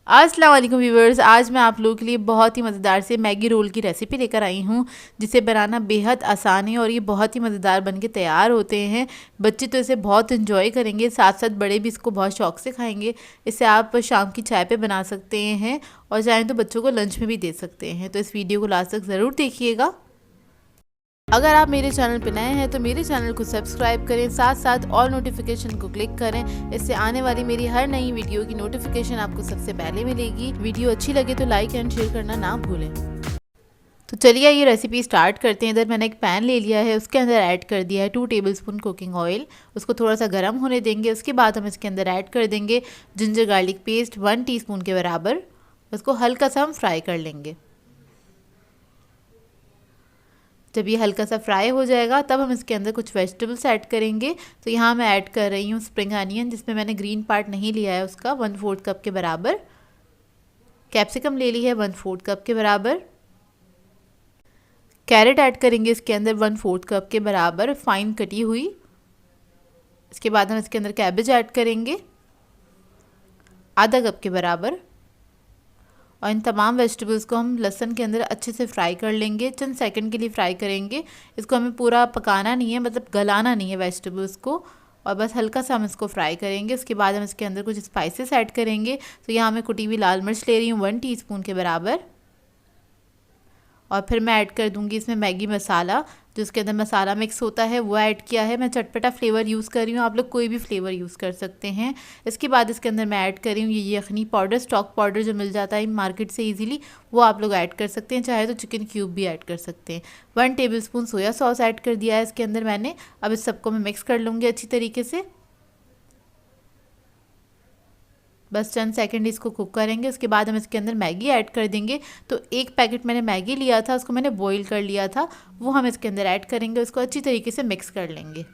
अस्सलाम वालेकुम व्यूवर्स, आज मैं आप लोगों के लिए बहुत ही मज़ेदार से मैगी रोल की रेसिपी लेकर आई हूँ जिसे बनाना बेहद आसान है और ये बहुत ही मज़ेदार बनके तैयार होते हैं। बच्चे तो इसे बहुत इंजॉय करेंगे, साथ साथ बड़े भी इसको बहुत शौक से खाएंगे। इसे आप शाम की चाय पे बना सकते हैं और चाहें तो बच्चों को लंच में भी दे सकते हैं। तो इस वीडियो को लास्ट तक ज़रूर देखिएगा। अगर आप मेरे चैनल पर नए हैं तो मेरे चैनल को सब्सक्राइब करें, साथ साथ ऑल नोटिफिकेशन को क्लिक करें। इससे आने वाली मेरी हर नई वीडियो की नोटिफिकेशन आपको सबसे पहले मिलेगी। वीडियो अच्छी लगे तो लाइक एंड शेयर करना ना भूलें। तो चलिए ये रेसिपी स्टार्ट करते हैं। इधर मैंने एक पैन ले लिया है, उसके अंदर ऐड कर दिया है 2 टेबलस्पून कुकिंग ऑयल। उसको थोड़ा सा गर्म होने देंगे। उसके बाद हम इसके अंदर ऐड कर देंगे जिंजर गार्लिक पेस्ट 1 टीस्पून के बराबर। उसको हल्का सा हम फ्राई कर लेंगे। जब ये हल्का सा फ्राई हो जाएगा तब हम इसके अंदर कुछ वेजिटेबल्स ऐड करेंगे। तो यहाँ मैं ऐड कर रही हूँ स्प्रिंग अनियन, जिसमें मैंने ग्रीन पार्ट नहीं लिया है, उसका 1/4 कप के बराबर। कैप्सिकम ले ली है 1/4 कप के बराबर। कैरेट ऐड करेंगे इसके अंदर 1/4 कप के बराबर फाइन कटी हुई। इसके बाद हम इसके अंदर कैबेज ऐड करेंगे आधा कप के बराबर। और इन तमाम वेजिटेबल्स को हम लहसुन के अंदर अच्छे से फ्राई कर लेंगे। चंद सेकंड के लिए फ्राई करेंगे। इसको हमें पूरा पकाना नहीं है, मतलब गलाना नहीं है वेजिटेबल्स को, और बस हल्का सा हम इसको फ्राई करेंगे। उसके बाद हम इसके अंदर कुछ स्पाइसेस ऐड करेंगे। तो यहाँ मैं कुटी हुई लाल मिर्च ले रही हूँ 1 टीस्पून के बराबर। और फिर मैं ऐड कर दूँगी इसमें मैगी मसाला, जो इसके अंदर मसाला मिक्स होता है वो ऐड किया है। मैं चटपटा फ्लेवर यूज़ कर रही हूँ, आप लोग कोई भी फ्लेवर यूज़ कर सकते हैं। इसके बाद इसके अंदर मैं ऐड कर रही हूँ ये यखनी पाउडर, स्टॉक पाउडर जो मिल जाता है मार्केट से इजीली, वो आप लोग ऐड कर सकते हैं। चाहे तो चिकन क्यूब भी ऐड कर सकते हैं। 1 टेबलस्पून सोया सॉस ऐड कर दिया है इसके अंदर मैंने। अब इस सबको मैं मिक्स कर लूँगी अच्छी तरीके से। बस चंद सेकंड इसको कुक करेंगे। उसके बाद हम इसके अंदर मैगी ऐड कर देंगे। तो 1 पैकेट मैंने मैगी लिया था, उसको मैंने बॉईल कर लिया था, वो हम इसके अंदर ऐड करेंगे। उसको अच्छी तरीके से मिक्स कर लेंगे।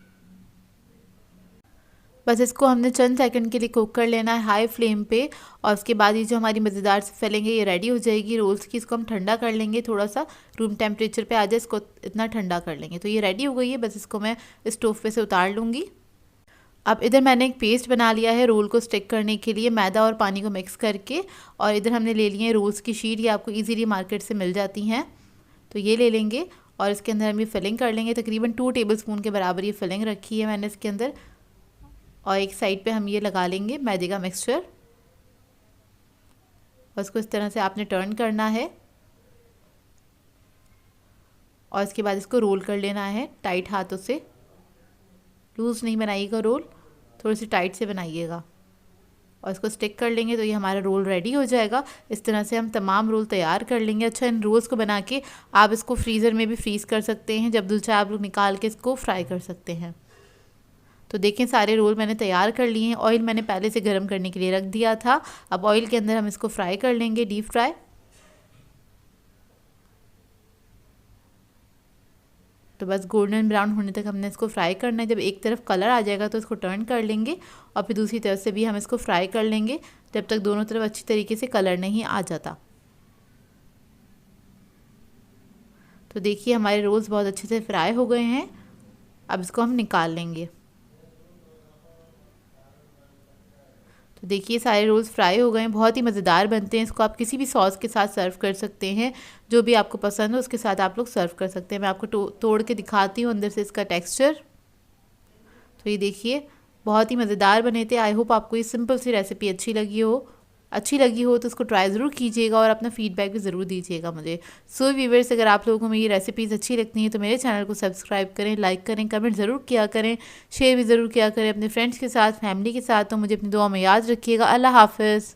बस इसको हमने चंद सेकंड के लिए कुक कर लेना है हाई फ्लेम पे। और उसके बाद ये जो हमारी मज़ेदार से फैलेंगे ये रेडी हो जाएगी रोल्स की। इसको हम ठंडा कर लेंगे, थोड़ा सा रूम टेम्परेचर पे आ जाए इसको इतना ठंडा कर लेंगे। तो ये रेडी हो गई है। बस इसको मैं स्टोव पे से उतार लूँगी। अब इधर मैंने एक पेस्ट बना लिया है रोल को स्टिक करने के लिए, मैदा और पानी को मिक्स करके। और इधर हमने ले लिए हैं रोल्स की शीट, ये आपको इजीली मार्केट से मिल जाती हैं। तो ये ले लेंगे और इसके अंदर हम ये फिलिंग कर लेंगे। तकरीबन 2 टेबलस्पून के बराबर ये फिलिंग रखी है मैंने इसके अंदर। और एक साइड पे हम ये लगा लेंगे मैदे का मिक्सचर और इसको इस तरह से आपने टर्न करना है। और इसके बाद इसको रोल कर लेना है टाइट हाथों से। लूज़ नहीं बनाइएगा रोल, थोड़ी सी टाइट से बनाइएगा। और इसको स्टिक कर लेंगे तो ये हमारा रोल रेडी हो जाएगा। इस तरह से हम तमाम रोल तैयार कर लेंगे। अच्छा, इन रोल्स को बना के आप इसको फ्रीज़र में भी फ्रीज़ कर सकते हैं, जब दिल चाहे आप लोग निकाल के इसको फ्राई कर सकते हैं। तो देखें सारे रोल मैंने तैयार कर लिए हैं। ऑयल मैंने पहले से गर्म करने के लिए रख दिया था। अब ऑयल के अंदर हम इसको फ्राई कर लेंगे, डीप फ्राई। तो बस गोल्डन ब्राउन होने तक हमने इसको फ्राई करना है। जब एक तरफ कलर आ जाएगा तो इसको टर्न कर लेंगे और फिर दूसरी तरफ से भी हम इसको फ्राई कर लेंगे जब तक दोनों तरफ अच्छी तरीके से कलर नहीं आ जाता। तो देखिए हमारे रोल्स बहुत अच्छे से फ्राई हो गए हैं। अब इसको हम निकाल लेंगे। तो देखिए सारे रोल्स फ्राई हो गए हैं, बहुत ही मज़ेदार बनते हैं। इसको आप किसी भी सॉस के साथ सर्व कर सकते हैं, जो भी आपको पसंद हो उसके साथ आप लोग सर्व कर सकते हैं। मैं आपको तोड़ के दिखाती हूँ अंदर से इसका टेक्सचर। तो ये देखिए बहुत ही मज़ेदार बने थे। आई होप आपको ये सिंपल सी रेसिपी अच्छी लगी हो तो उसको ट्राई ज़रूर कीजिएगा और अपना फीडबैक भी ज़रूर दीजिएगा मुझे। सो व्यूअर्स, अगर आप लोगों को मेरी रेसिपीज़ अच्छी लगती हैं तो मेरे चैनल को सब्सक्राइब करें, लाइक करें, कमेंट ज़रूर किया करें, शेयर भी ज़रूर किया करें अपने फ्रेंड्स के साथ, फैमिली के साथ। तो मुझे अपनी दुआ में याद रखिएगा। अल्लाह हाफ़िज़।